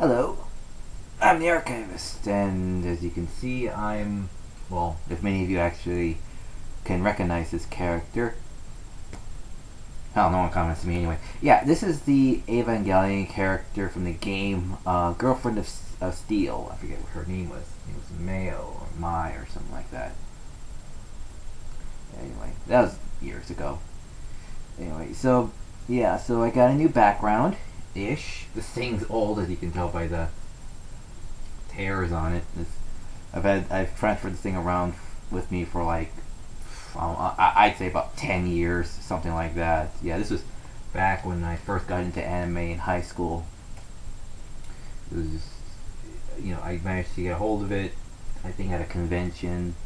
Hello, I'm the archivist, and as you can see, well, if many of you actually can recognize this character. Oh, no one comments to me anyway. Yeah, this is the Evangelion character from the game, Girlfriend of Steel. I forget what her name was. It was Mayo or Mai or something like that. Anyway, that was years ago. Anyway, so I got a new background-ish. This thing's old, as you can tell by the tears on it. I've transferred this thing around with me for like I'd say about 10 years, something like that. Yeah, this was back when I first got into anime in high school. It was just, I managed to get a hold of it, I think at a convention,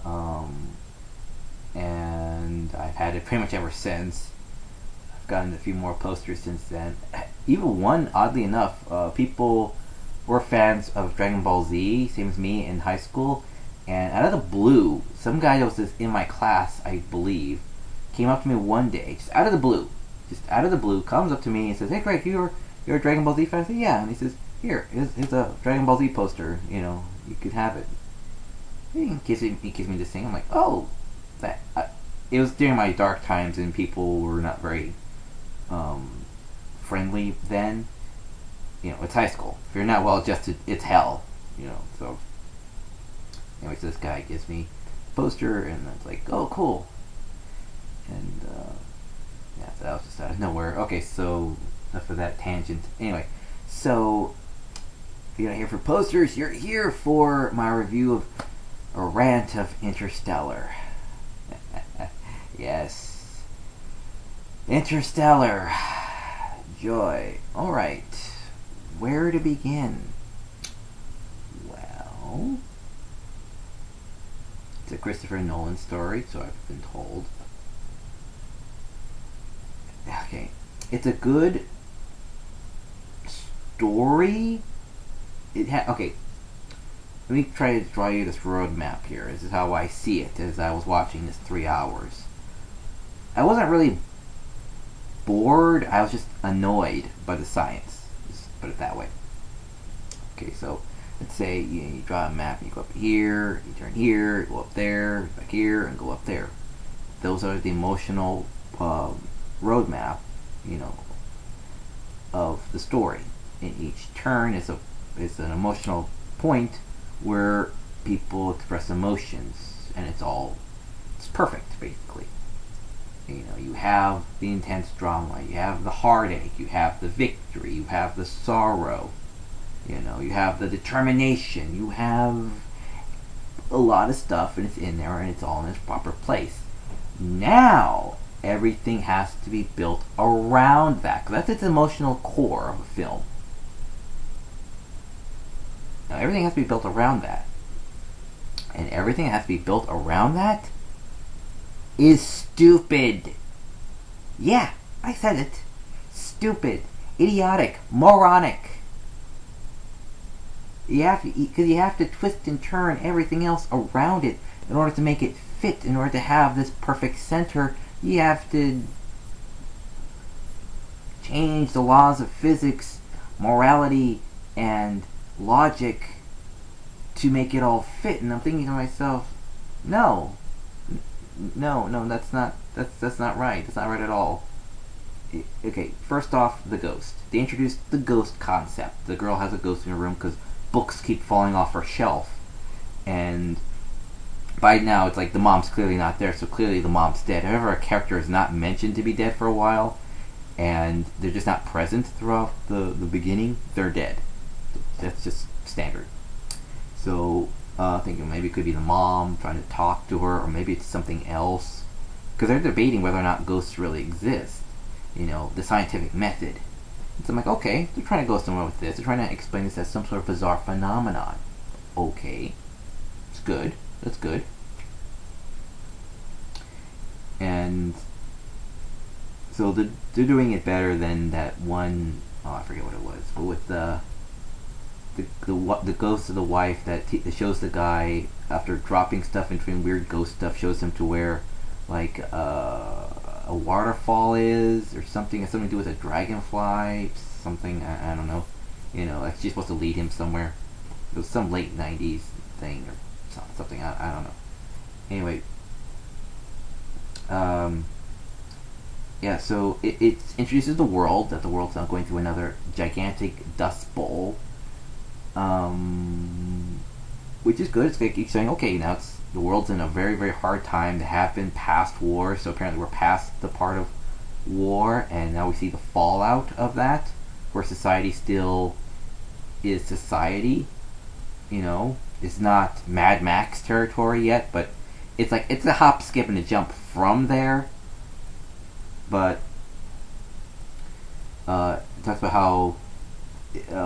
and I've had it pretty much ever since. I've gotten a few more posters since then. Even one, oddly enough, people were fans of Dragon Ball Z, same as me in high school, and out of the blue, some guy that was just in my class, I believe, came up to me one day, just out of the blue, comes up to me and says, "Hey, Greg, you're a Dragon Ball Z fan?" I said, "Yeah," and he says, "Here's a Dragon Ball Z poster. You could have it." He gives me this thing. I'm like, "Oh, that." It was during my dark times, and people were not very friendly then. It's high school. If you're not well adjusted, it's hell. So anyways, this guy gives me a poster, and it's like, oh, cool. And yeah, so that was just out of nowhere. Okay, so enough of that tangent. Anyway, so if you're not here for posters, you're here for my review of a rant of Interstellar. Yes, Interstellar. Joy. All right. Where to begin? Well, it's a Christopher Nolan story, so I've been told. Okay, it's a good story. Okay. Let me try to draw you this roadmap here. This is how I see it as I was watching this 3 hours. I wasn't really bored. I was just annoyed by the science. Just put it that way. Okay, so let's say you draw a map. You go up here, you turn here, you go up there, back here, and go up there. Those are the emotional roadmap, of the story. In each turn is an emotional point where people express emotions, and it's perfect basically. You have the intense drama, you have the heartache, you have the victory, you have the sorrow, you have the determination, you have a lot of stuff, and it's in there, and it's all in its proper place. Now, everything has to be built around that, because that's its emotional core of a film. Now, everything has to be built around that. And everything that has to be built around that is stupid. Yeah, I said it. Stupid, idiotic, moronic. Because you have to twist and turn everything else around it in order to make it fit. In order to have this perfect center, you have to change the laws of physics, morality, and logic to make it all fit. And I'm thinking to myself, no, that's not right. That's not right at all. Okay, first off, the ghost. They introduced the ghost concept. The girl has a ghost in her room because books keep falling off her shelf, and by now it's like the mom's clearly not there, so clearly the mom's dead. However, a character is not mentioned to be dead for a while, and they're just not present throughout the beginning, they're dead. That's just standard. So thinking maybe it could be the mom trying to talk to her, or maybe it's something else, because they're debating whether or not ghosts really exist. The scientific method. So I'm like, okay, they're trying to go somewhere with this. They're trying to explain this as some sort of bizarre phenomenon. Okay, it's good. That's good. And so they're doing it better than that one. Oh, I forget what it was, but with the ghost of the wife that shows the guy after dropping stuff into weird ghost stuff, shows him to where like a waterfall is, or something. Has something to do with a dragonfly, something, I don't know. Like she's supposed to lead him somewhere. It was some late '90s thing or something. I don't know. Anyway, um, yeah. So it introduces the world that the world's now going through another gigantic dust bowl, um, which is good. It's like keeps saying, okay, now the world's in a very very hard time. They have been past war, so apparently we're past the part of war, and now we see the fallout of that, where society still is society. It's not Mad Max territory yet, but it's like it's a hop, skip, and a jump from there. But it talks about how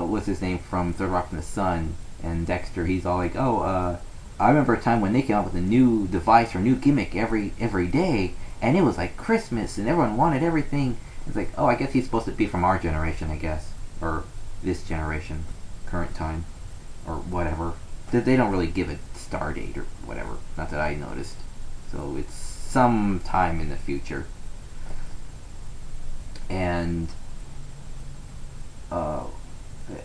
what's his name from Third Rock from the Sun and Dexter. He's all like, "Oh, I remember a time when they came up with a new device or a new gimmick every day, and it was like Christmas, and everyone wanted everything." It's like, oh, I guess he's supposed to be from our generation, I guess, or this generation, current time, or whatever. They don't really give a star date or whatever. Not that I noticed. So it's some time in the future. And uh,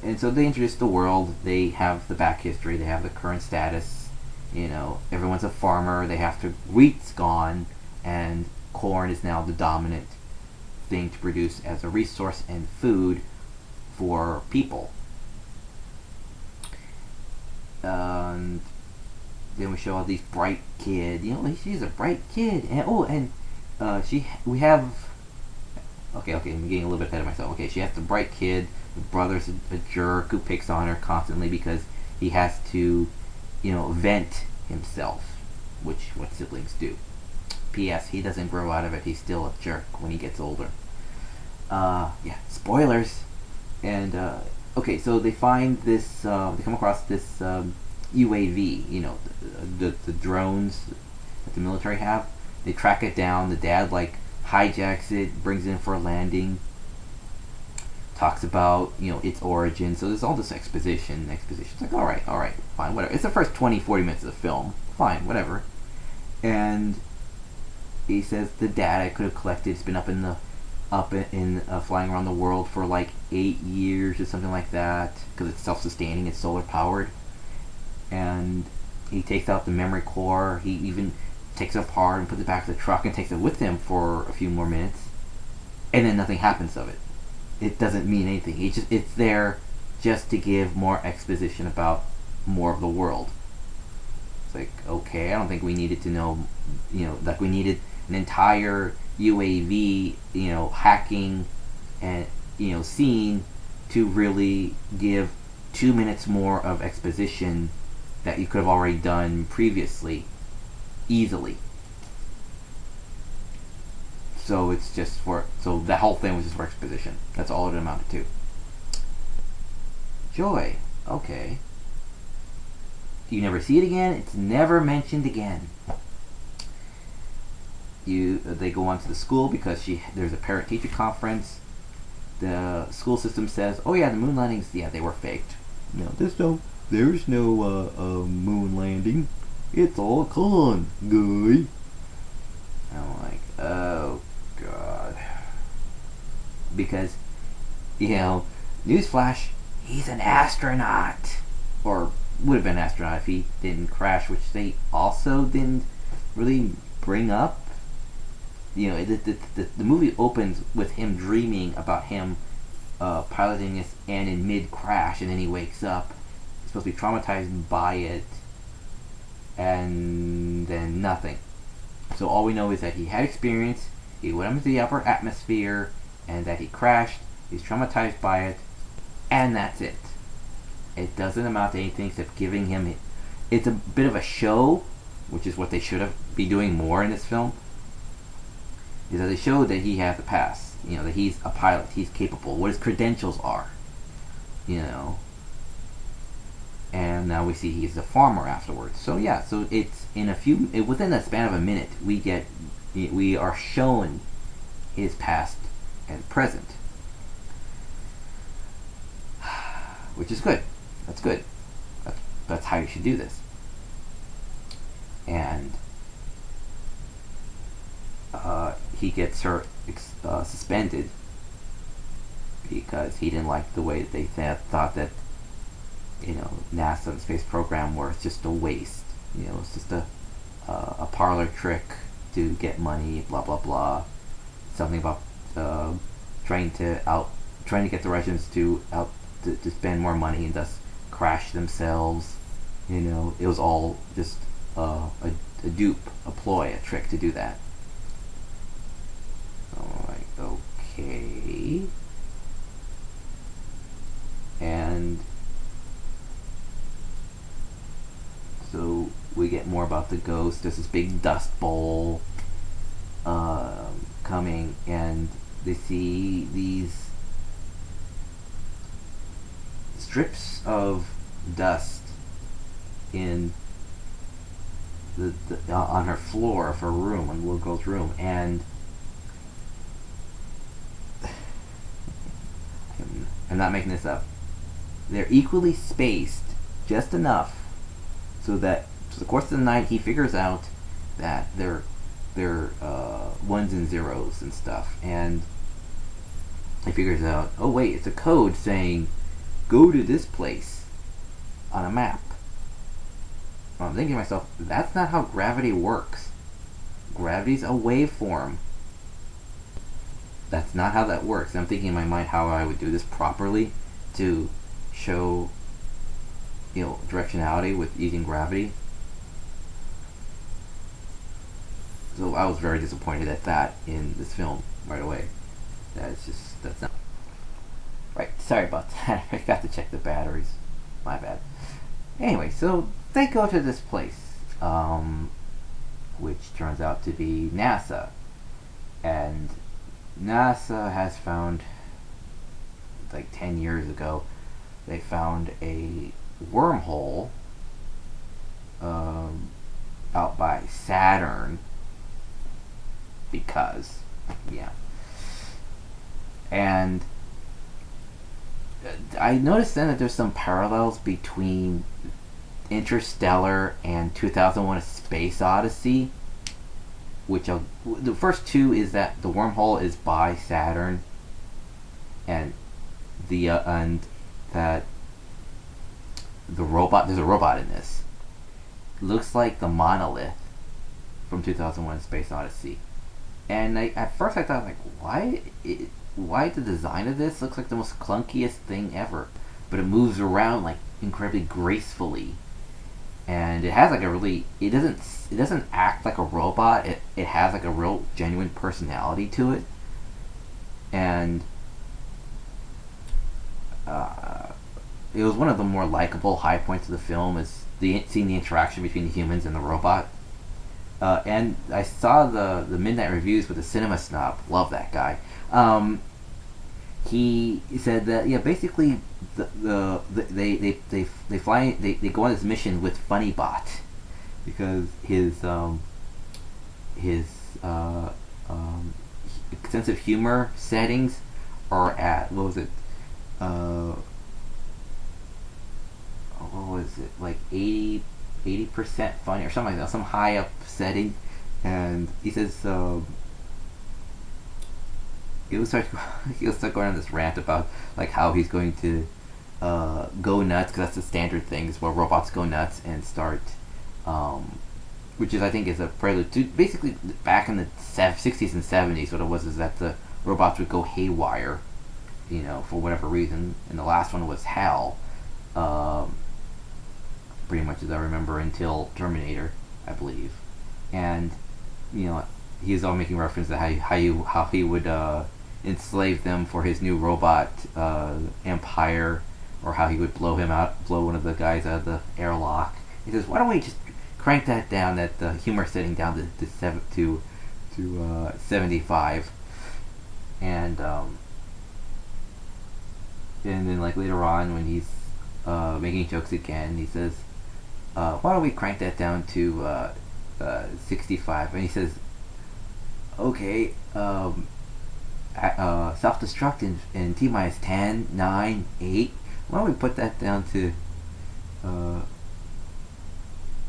and so they introduce the world. They have the back history. They have the current status. Everyone's a farmer. They have to. Wheat's gone, and corn is now the dominant thing to produce as a resource and food for people. And then we show all these bright kid. She's a bright kid, and we have. Okay, I'm getting a little bit ahead of myself. Okay, she has the bright kid. The brother's a jerk who picks on her constantly because he has to, vent himself, which what siblings do. P.S. He doesn't grow out of it. He's still a jerk when he gets older. Yeah, spoilers. And okay, so they find this. They come across this UAV. The drones that the military have. They track it down. The dad hijacks it, brings it in for a landing. Talks about its origin. So there's all this exposition. It's like all right, fine, whatever. It's the first 20-40 minutes of the film. Fine, whatever. And he says the data could have collected. It's been up in flying around the world for 8 years or something like that because it's self-sustaining. It's solar powered, and he takes out the memory core. He even takes it apart and puts it back to the truck and takes it with him for a few more minutes, and then nothing happens of it. It doesn't mean anything. It's there just to give more exposition about more of the world. It's like, okay, I don't think we needed to know, we needed an entire UAV, hacking and, scene to really give 2 minutes more of exposition that you could have already done previously, easily. So so the whole thing was just for exposition. That's all it amounted to. Joy. Okay. You never see it again. It's never mentioned again. They go on to the school because there's a parent-teacher conference. The school system says, "Oh yeah, the moon landings, they were faked. No, there's no moon landing. It's all a con, guy." I'm like, oh god. Because, newsflash, he's an astronaut. Or would have been an astronaut if he didn't crash, which they also didn't really bring up. The movie opens with him dreaming about him piloting this and in mid-crash, and then he wakes up. He's supposed to be traumatized by it, and then nothing. So all we know is that he had experience, he went up into the upper atmosphere, and that he crashed, he's traumatized by it, and that's it. It doesn't amount to anything except giving him... It's a bit of a show, which is what they should have be doing more in this film, is that they showed that he has a pass, that he's a pilot, he's capable, what his credentials are, and now we see he's a farmer afterwards. So yeah, so it's within the span of a minute, we are shown his past and present, which is good. That's good. That's how you should do this. And he gets her suspended because he didn't like the way that they thought that NASA and the space program was just a waste. It's just a parlor trick to get money. Blah blah blah. Something about uh, trying to get the Russians to spend more money and thus crash themselves. It was all just a dupe, a ploy, a trick to do that. Alright, okay. And so we get more about the ghost. There's this big dust bowl coming, and they see these strips of dust in on her floor of her room, on the little girl's room, and I'm not making this up. They're equally spaced, just enough, so that through the course of the night he figures out that they're ones and zeros and stuff, and he figures out, oh wait, it's a code saying go to this place on a map. I'm thinking to myself, that's not how gravity works. Gravity's a waveform. That's not how that works. And I'm thinking in my mind how I would do this properly to show directionality with using gravity. So I was very disappointed at that in this film right away. That's not right. Sorry about that. I forgot to check the batteries. My bad. Anyway, so they go to this place, which turns out to be NASA, and NASA has found, like 10 years ago, they found a wormhole out by Saturn, because, yeah. And I noticed then that there's some parallels between Interstellar and 2001: A Space Odyssey, which the first two is that the wormhole is by Saturn, and that there's a robot in this. Looks like the monolith from 2001: A Space Odyssey, and at first I thought, like, why the design of this looks like the most clunkiest thing ever, but it moves around like incredibly gracefully, and it has like it doesn't act like a robot. It has like a real genuine personality to it, and it was one of the more likable high points of the film, is seeing the interaction between the humans and the robot. And I saw the midnight reviews with the cinema snob. Love that guy. He said that, yeah, basically they go on this mission with Funnybot, because his sense of humor settings are at, what was it, like 80% funny or something like that, some high up setting. And he says he'll start going on this rant about like how he's going to go nuts, because that's the standard thing, is where robots go nuts and start which is, I think, is a prelude to basically back in the 60s and 70s. What it was is that the robots would go haywire, for whatever reason, and the last one was HAL, pretty much as I remember, until Terminator, I believe. And he's all making reference to how he would enslave them for his new robot empire, or how he would blow one of the guys out of the airlock. He says, "Why don't we just crank that down, that the humor setting down to 75?" And then, like, later on, when he's making jokes again, he says, "Why don't we crank that down to 65?" And he says, "Okay, self-destruct in T-minus 10, 9, 8. Why don't we put that down to..."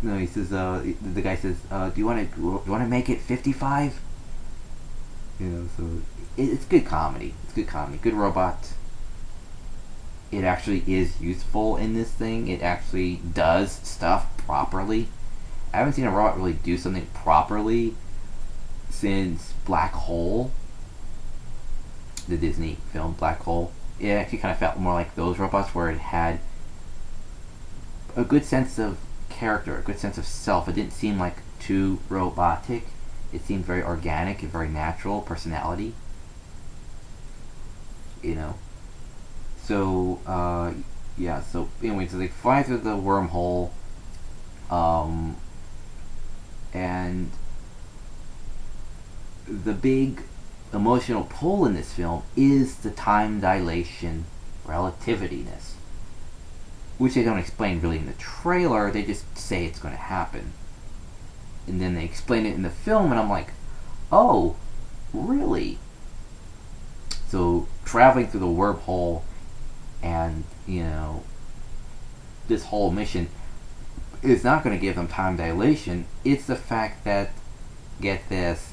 No, he says, the guy says, "Do you want to make it 55?" So it's good comedy. It's good comedy. Good robot. it actually is useful in this thing. It actually does stuff properly. I haven't seen a robot really do something properly since Black Hole, the Disney film Black Hole. It actually kind of felt more like those robots where it had a good sense of character, a good sense of self. It didn't seem like too robotic. It seemed very organic and very natural personality. You know. So yeah. So anyway, so they fly through the wormhole, and the big emotional pull in this film is the time dilation relativityness, which they don't explain really in the trailer. They just say it's going to happen, and then they explain it in the film, and I'm like, oh, really? So traveling through the wormhole, and this whole mission is not going to give them time dilation. It's the fact that, get this,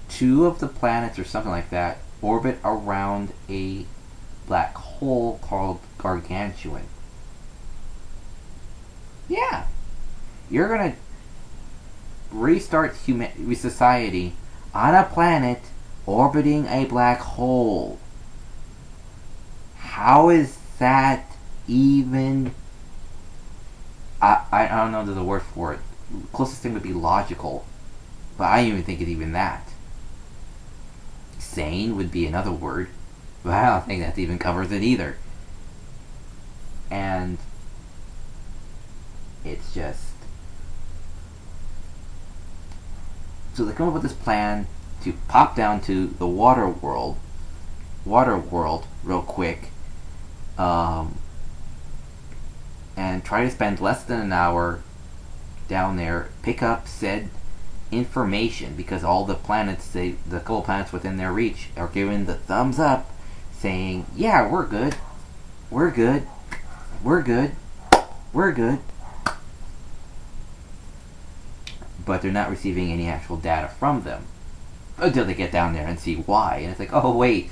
2 of the planets or something like that orbit around a black hole called Gargantuan. Yeah, you're gonna restart society on a planet orbiting a black hole. How is that even? I don't know the word for it. The closest thing would be logical, but I don't even think it's even that. Sane would be another word, but I don't think that even covers it either. And it's just, so they come up with this plan to pop down to the water world real quick, and try to spend less than an hour down there, pick up said information, because all the planets, the couple planets within their reach, are giving the thumbs up, saying, yeah, we're good, but they're not receiving any actual data from them until they get down there and see why. And it's like, oh wait,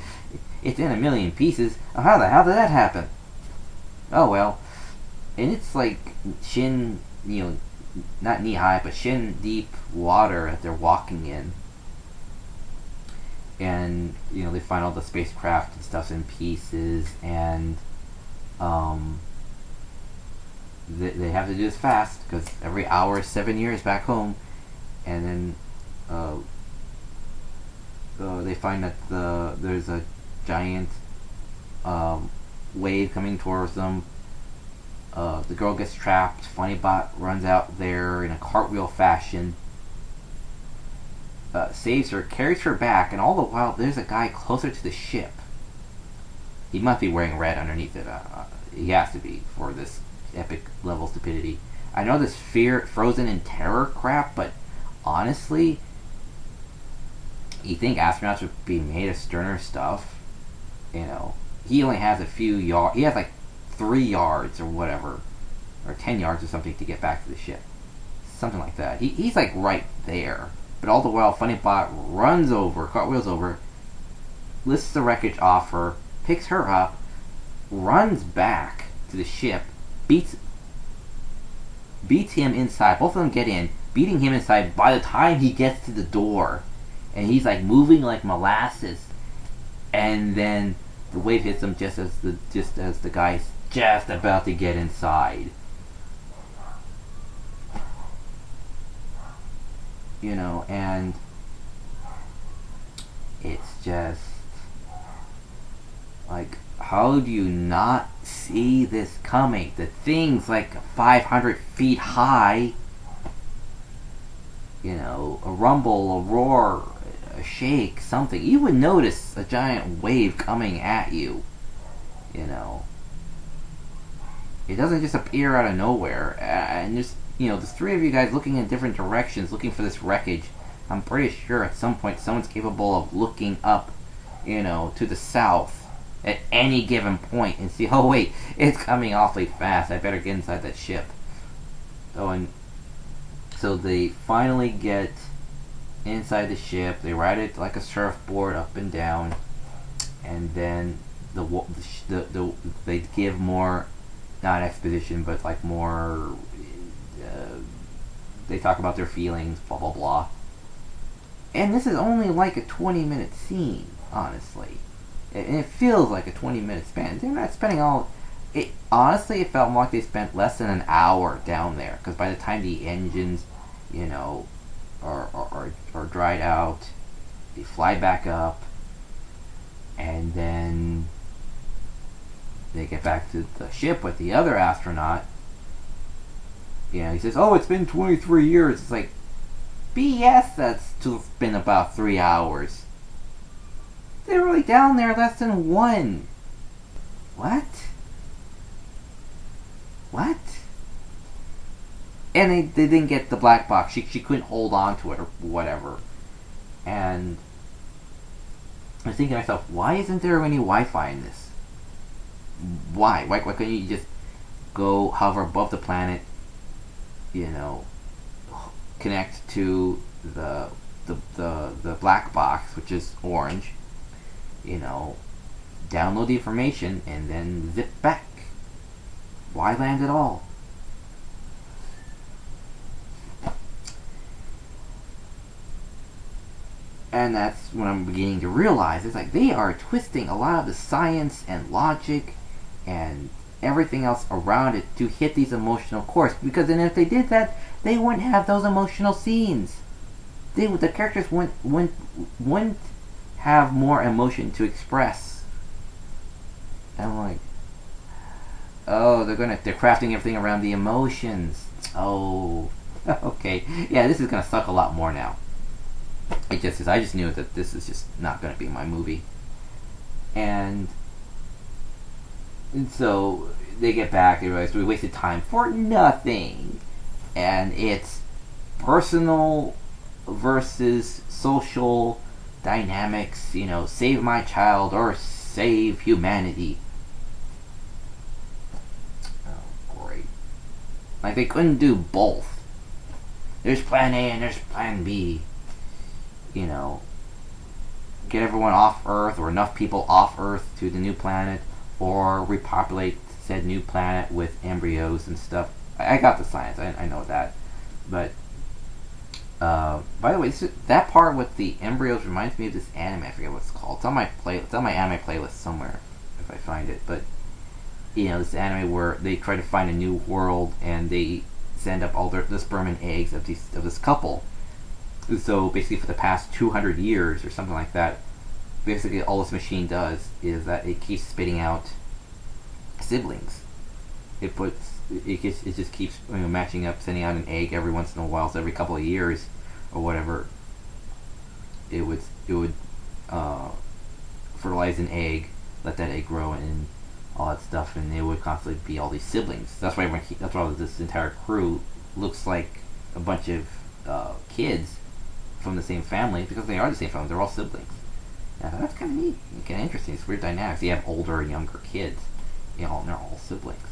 it's in a million pieces. Oh, how the hell did that happen? Oh well. And it's like shin, not knee high, but shin deep water that they're walking in. And they find all the spacecraft and stuff in pieces, and they have to do this fast because every hour is 7 years back home. And then they find that there's a giant wave coming towards them. The girl gets trapped. Funnybot runs out there in a cartwheel fashion, saves her, carries her back, and all the while there's a guy closer to the ship. He must be wearing red underneath it. He has to be for this epic level stupidity. I know this fear, frozen in terror crap, but honestly, you think astronauts would be made of sterner stuff? He only has a few yards. He has like 3 yards or whatever, or 10 yards or something to get back to the ship. Something like that. He's like right there. But all the while, Funnybot runs over, cartwheels over, lifts the wreckage off her, picks her up, runs back to the ship, beats him inside. Both of them get in, beating him inside by the time he gets to the door. And he's like moving like molasses. And then the wave hits him just as the guy's just about to get inside. And it's just like, how do you not see this coming? The thing's like 500 feet high. A rumble, a roar, a shake, something. You would notice a giant wave coming at you. It doesn't just appear out of nowhere. And there's 3 of you guys looking in different directions, looking for this wreckage. I'm pretty sure at some point someone's capable of looking up, to the south at any given point and see, oh wait, it's coming awfully fast. I better get inside that ship. So they finally get inside the ship. They ride it like a surfboard up and down, and then they give more, not exposition, but like more. Uh, they talk about their feelings, blah blah blah. And this is only like a 20-minute scene, honestly. And it feels like a 20-minute span. They're not spending all. It honestly, it felt more like they spent less than an hour down there. Because by the time the engines, you know, are dried out, they fly back up, and then they get back to the ship with the other astronaut. You know, he says, "Oh, it's been 23 years." It's like, BS. That's to have been about 3 hours. They were only down there less than one. What? What? And they didn't get the black box. She couldn't hold on to it or whatever. And I was thinking to myself, why isn't there any Wi-Fi in this? Why couldn't you just go hover above the planet, you know, connect to the black box, which is orange, you know, download the information, and then zip back? Why land at all? And that's when I'm beginning to realize it's like they are twisting a lot of the science and logic and everything else around it to hit these emotional chords. Because then if they did that, they wouldn't have those emotional scenes. The characters wouldn't have more emotion to express. And I'm like, oh, they're crafting everything around the emotions. Oh, okay, yeah, this is gonna suck a lot more now. I just knew that this is just not gonna be my movie. And so they get back, they realize we wasted time for nothing. And it's personal versus social dynamics, you know, save my child or save humanity. Oh, great. Like, they couldn't do both. There's plan A and there's plan B. You know, get everyone off Earth, or enough people off Earth to the new planet, or repopulate said new planet with embryos and stuff. I got the science, I know that. But, by the way, that part with the embryos reminds me of this anime. I forget what it's called. It's on my anime playlist somewhere, if I find it. But, you know, this anime where they try to find a new world, and they send up all the sperm and eggs of this couple. So basically, for the past 200 years or something like that, basically all this machine does is that it keeps spitting out siblings. It just keeps, you know, matching up, sending out an egg every once in a while. So every couple of years or whatever, it would fertilize an egg, let that egg grow, and all that stuff, and it would constantly be all these siblings. That's why this entire crew looks like a bunch of kids from the same family, because they are the same family. They're all siblings. Now, that's kind of neat, kind of interesting. It's weird dynamics. You have older and younger kids, you know, and they're all siblings.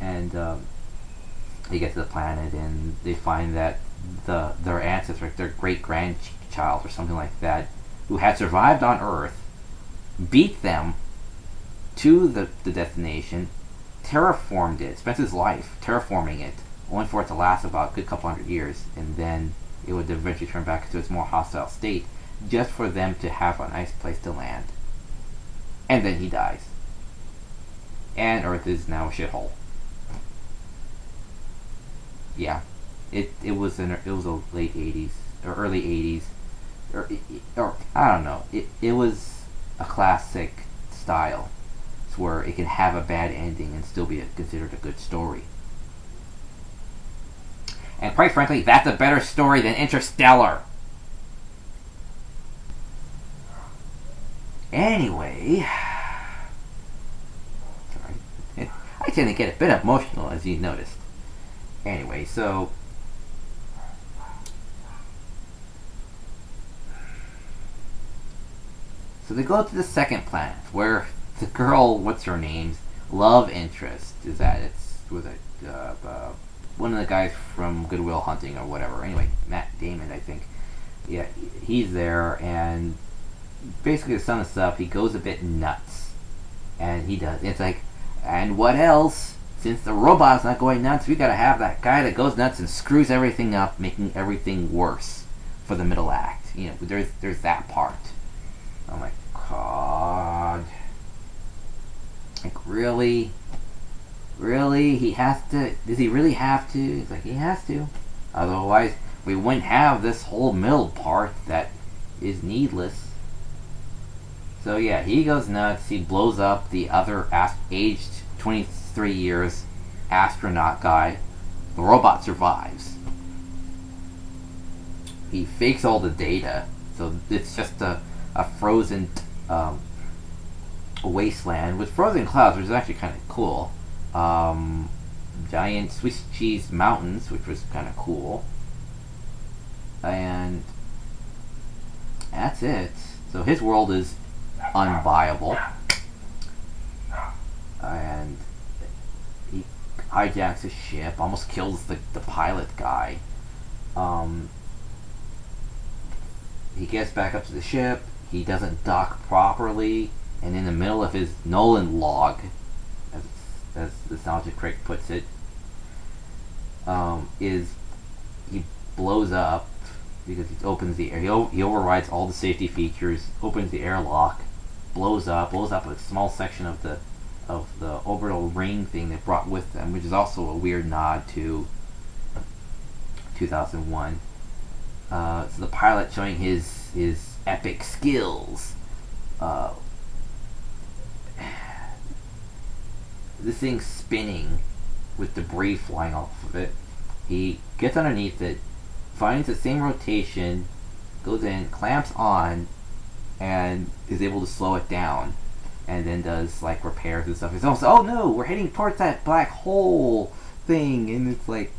And they get to the planet, and they find that their ancestor, their great grandchild or something like that, who had survived on Earth, beat them to the destination, terraformed it, spent his life terraforming it, only for it to last about a good couple hundred years, and then it would eventually turn back into its more hostile state, just for them to have a nice place to land. And then he dies. And Earth is now a shithole. Yeah. It was a late 80s, or early 80s, or I don't know. It was a classic style. It's where it can have a bad ending and still be considered a good story. And quite frankly, that's a better story than Interstellar. Anyway, sorry, I tend to get a bit emotional, as you noticed. Anyway, so they go to the second planet, where the girl, what's her name's love interest is at. One of the guys from Good Will Hunting or whatever. Anyway, Matt Damon, I think. Yeah, he's there, and basically to sum this up, he goes a bit nuts. And he does. It's like, and what else? Since the robot's not going nuts, we gotta have that guy that goes nuts and screws everything up, making everything worse for the middle act. You know, there's that part. Oh my god. Like, really? Really? He has to? Does he really have to? It's like, he has to. Otherwise, we wouldn't have this whole middle part that is needless. So yeah, he goes nuts. He blows up the other aged 23 years astronaut guy. The robot survives. He fakes all the data, so it's just a frozen wasteland with frozen clouds, which is actually kind of cool. Giant Swiss cheese mountains, which was kind of cool. And that's it. So his world is unviable. And he hijacks a ship, almost kills the pilot guy. He gets back up to the ship, he doesn't dock properly, and in the middle of his Nolan log, as the Nostalgia Critic puts it, is he blows up because he opens the air. He overrides all the safety features, opens the airlock, blows up a small section of the orbital ring thing they brought with them, which is also a weird nod to 2001. So the pilot showing his epic skills. This thing's spinning with debris flying off of it. He gets underneath it, finds the same rotation, goes in, clamps on, and is able to slow it down, and then does like repairs and stuff. It's almost, oh no, we're heading towards that black hole thing, and it's like,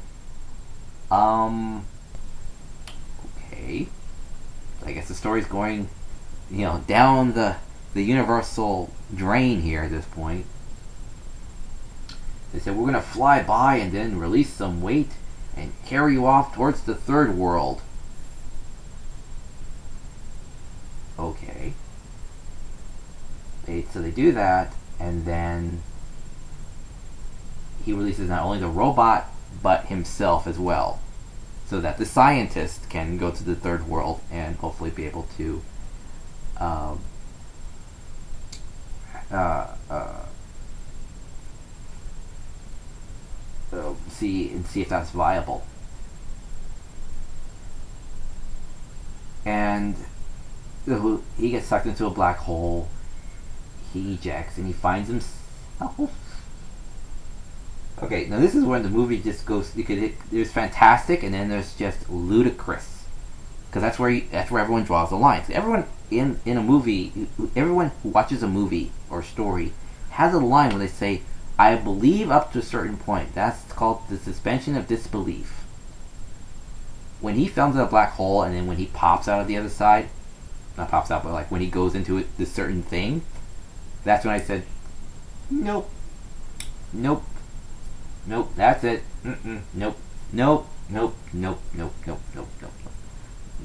okay. I guess the story's going, down the universal drain here at this point. They said, we're going to fly by and then release some weight and carry you off towards the third world. Okay. So they do that, and then he releases not only the robot, but himself as well. So that the scientist can go to the third world and hopefully be able to see if that's viable. And he gets sucked into a black hole. He ejects and he finds himself. Okay, now this is when the movie just goes. There's fantastic, and then there's just ludicrous, because that's where everyone draws the lines. Everyone in a movie, everyone who watches a movie or story has a line where they say, "I believe up to a certain point." That's called the suspension of disbelief. When he fell into a black hole, and then when he pops out of the other side, not pops out, but like when he goes into it, this certain thing, that's when I said, "Nope, nope. Nope, that's it. Nope. Nope. Nope. Nope. Nope. Nope. Nope. Nope.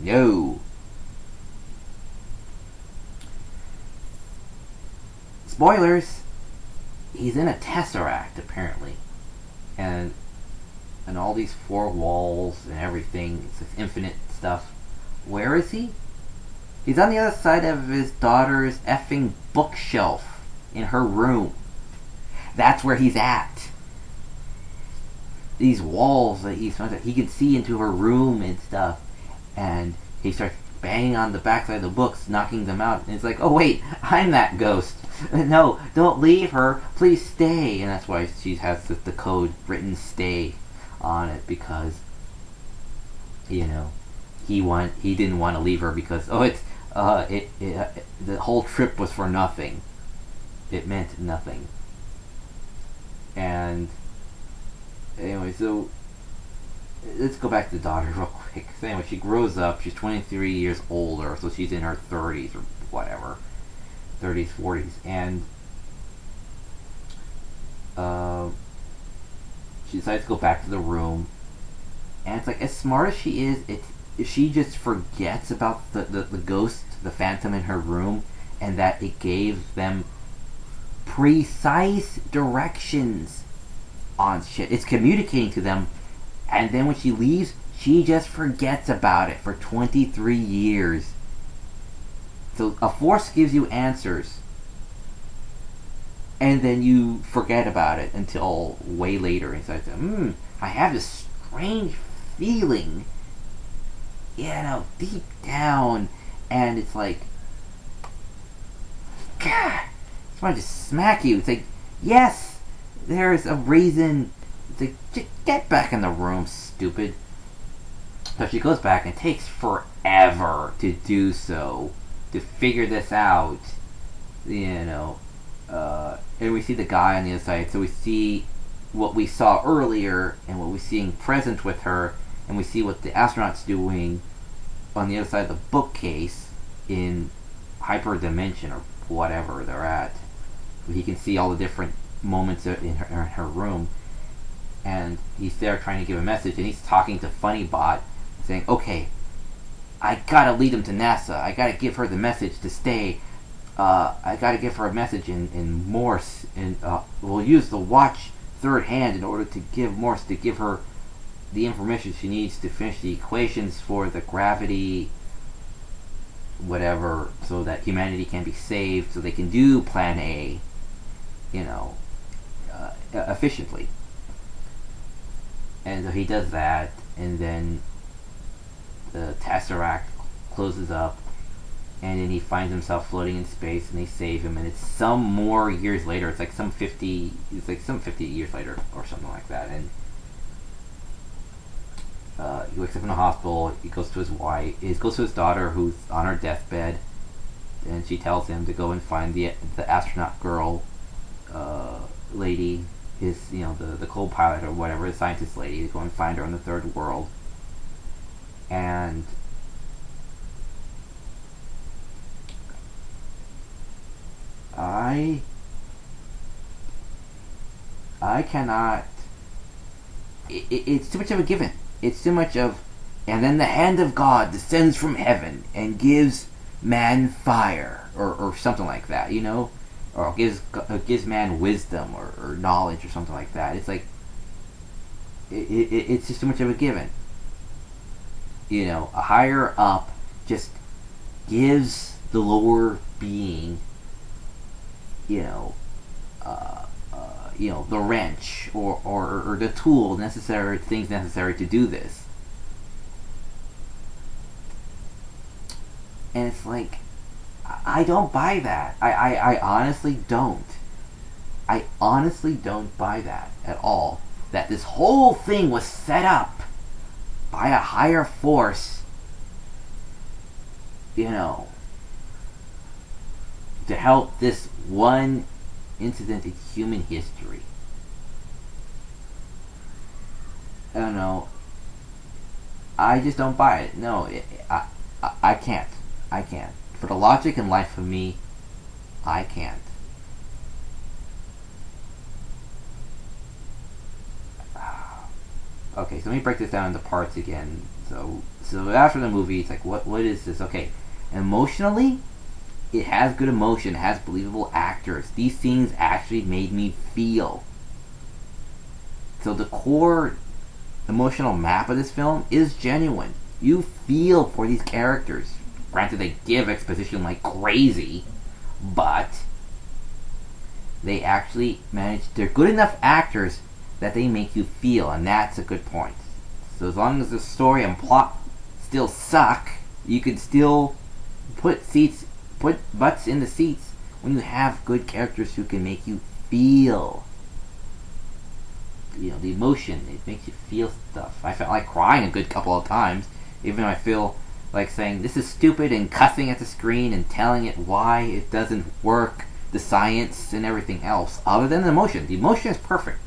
No. Spoilers. He's in a tesseract apparently, and all these four walls and everything. It's this infinite stuff. Where is he? He's on the other side of his daughter's effing bookshelf in her room. That's where he's at. These walls that he can see into her room and stuff, and he starts banging on the backside of the books, knocking them out, and it's like, oh wait, I'm that ghost. No, don't leave her, please stay. And that's why she has the code written "stay" on it, because he didn't want to leave her, because the whole trip was for nothing. It meant nothing. And anyway, so let's go back to the daughter real quick. So anyway, she grows up. She's 23 years older, so she's in her 30s or whatever, 30s, 40s, and she decides to go back to the room. And it's like, as smart as she is, she just forgets about the ghost, the phantom in her room, and that it gave them precise directions on shit. It's communicating to them, and then when she leaves, she just forgets about it for 23 years. So a force gives you answers, and then you forget about it until way later. It's like, I have this strange feeling, deep down, and it's like, God, I just want to just smack you. It's like, yes, there's a reason. It's like, just get back in the room, stupid. So she goes back, and it takes forever to do so, to figure this out, and we see the guy on the other side, so we see what we saw earlier, and what we're seeing present with her, and we see what the astronaut's doing on the other side of the bookcase in hyperdimension, or whatever they're at. He can see all the different moments in her room, and he's there trying to give a message, and he's talking to Funnybot, saying, okay, I gotta lead him to NASA. I gotta give her the message to stay. I gotta give her a message in Morse, and we'll use the watch third hand in order to give Morse, to give her the information she needs to finish the equations for the gravity, whatever, so that humanity can be saved, so they can do Plan A, efficiently. And so he does that, and then the Tesseract closes up, and then he finds himself floating in space, and they save him, and it's some more years later. It's like some 50 years later, or something like that. And he wakes up in a hospital. He goes to his wife. He goes to his daughter, who's on her deathbed, and she tells him to go and find the astronaut girl, lady, his the co-pilot or whatever, the scientist lady, to go and find her on the third world. And I cannot. It's too much of a given. It's too much of, and then the hand of God descends from heaven and gives man fire, or something like that, or gives man wisdom, or knowledge, or something like that. It's like, it's just too much of a given. A higher up just gives the lower being, the wrench, or the tool things necessary to do this. And it's like, I don't buy that. I honestly don't. I honestly don't buy that at all. That this whole thing was set up by a higher force, to help this one incident in human history. I don't know. I just don't buy it. No, I can't. I can't. For the logic and life of me, I can't. Okay, so let me break this down into parts again. So after the movie, it's like, what is this? Okay, emotionally, it has good emotion, it has believable actors. These scenes actually made me feel. So the core emotional map of this film is genuine. You feel for these characters. Granted, they give exposition like crazy, but they actually manage. They're good enough actors that they make you feel, and that's a good point. So as long as the story and plot still suck, you can still put butts in the seats when you have good characters who can make you feel. The emotion, it makes you feel stuff. I felt like crying a good couple of times, even though I feel like saying this is stupid and cussing at the screen and telling it why it doesn't work, the science and everything else, other than the emotion. The emotion is perfect.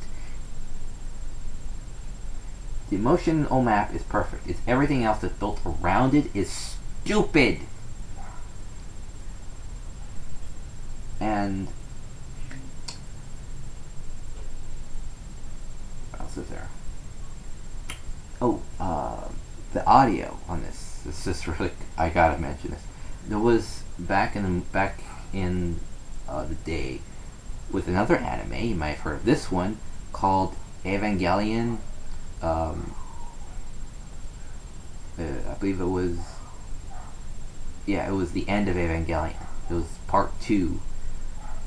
The emotional map is perfect. It's everything else that's built around it is stupid. And what else is there? Oh, the audio on this. This is really, I gotta mention this. There was back in the day, with another anime. You might have heard of this one called Evangelion. Um, I believe it was, yeah, it was the end of Evangelion. It was part two.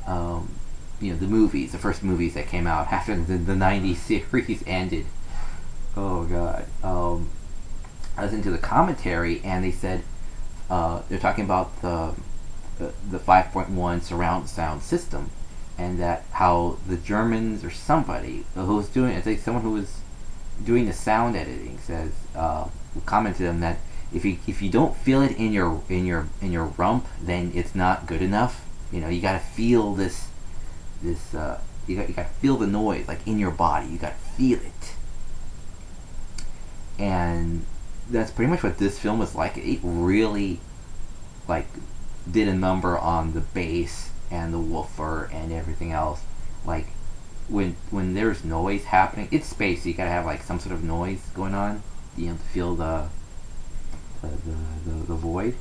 The movies, the first movies that came out after the '90s series ended. Oh god. I listened to the commentary and they said they're talking about the 5.1 surround sound system, and that how the Germans or somebody who was doing, I think someone who was doing the sound editing says commented to them that if you don't feel it in your rump, then it's not good enough. You got to feel this you got to feel the noise like in your body. You got to feel it, and that's pretty much what this film was like. It really like did a number on the bass and the woofer and everything else. Like when there's noise happening, it's space. So you gotta have like some sort of noise going on. To feel the void.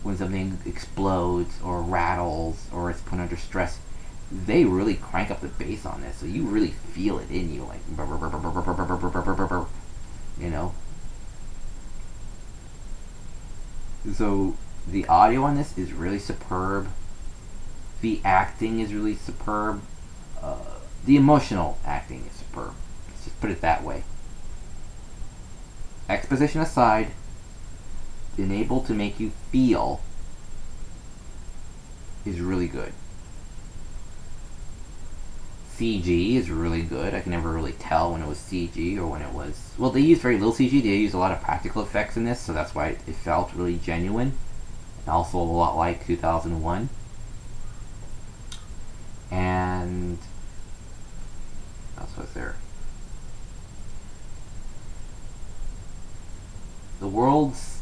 When something explodes or rattles or it's put under stress, they really crank up the bass on this, so you really feel it in you, like you know. So the audio on this is really superb. The acting is really superb. The emotional acting is superb. Let's just put it that way. Exposition aside, being able to make you feel is really good. CG is really good. I can never really tell when it was CG or when it was... Well, they used very little CG. They used a lot of practical effects in this, so that's why it felt really genuine. And also a lot like 2001. And... what else was there? The worlds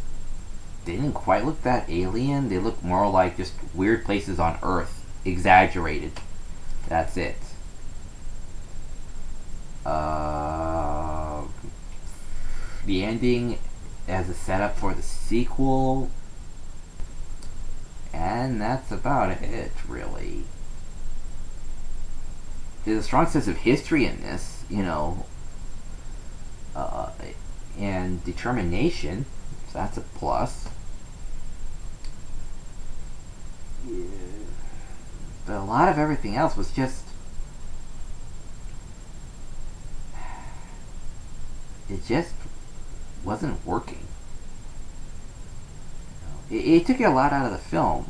didn't quite look that alien. They look more like just weird places on Earth. Exaggerated. That's it. The ending as a setup for the sequel. And that's about it, really. There's a strong sense of history in this, and determination. So that's a plus. Yeah. But a lot of everything else was just... it just wasn't working. It took a lot out of the film,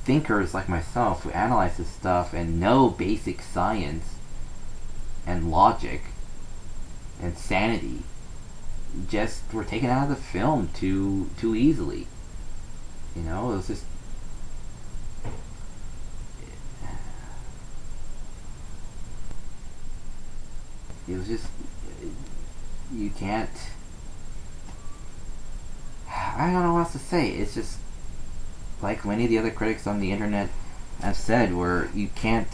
Thinkers like myself who analyze this stuff and know basic science and logic and sanity just were taken out of the film too easily. It was just... you can't... I don't know what else to say. It's just like many of the other critics on the internet have said, where you can't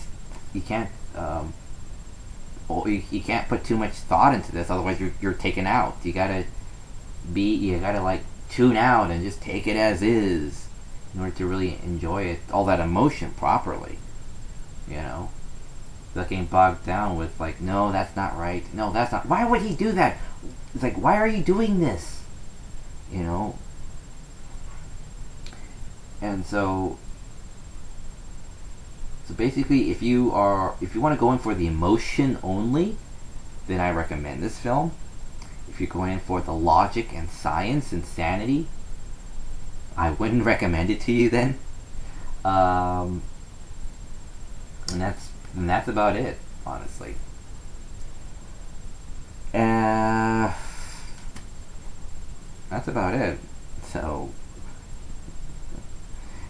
put too much thought into this, otherwise you're taken out. You gotta like tune out and just take it as is in order to really enjoy it, all that emotion properly. Not getting bogged down with like, no, that's not right. No, that's not. Why would he do that? It's like, why are you doing this? And so basically, if you want to go in for the emotion only, then I recommend this film. If you're going in for the logic and science and sanity, I wouldn't recommend it to you then. And that's about it, honestly. That's about it. So,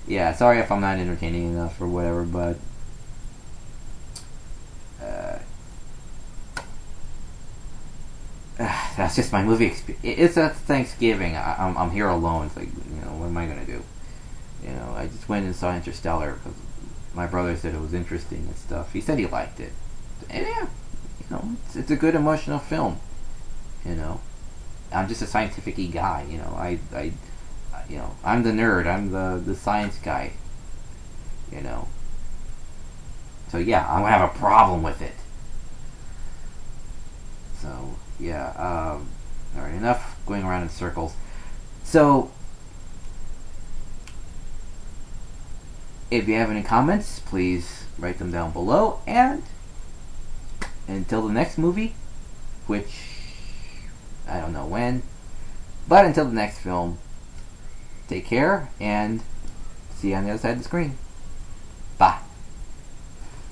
yeah, sorry if I'm not entertaining enough or whatever, but that's just my movie experience. It's a Thanksgiving. I'm here alone. It's like, what am I gonna do? I just went and saw Interstellar because my brother said it was interesting and stuff. He said he liked it. And yeah, it's a good emotional film. I'm just a scientific-y guy. I'm the nerd. I'm the science guy. you know. So yeah, I'm gonna have a problem with it. So yeah, all right, enough going around in circles. So if you have any comments, please write them down below. And until the next movie, which I don't know when, but until the next film, take care and see you on the other side of the screen.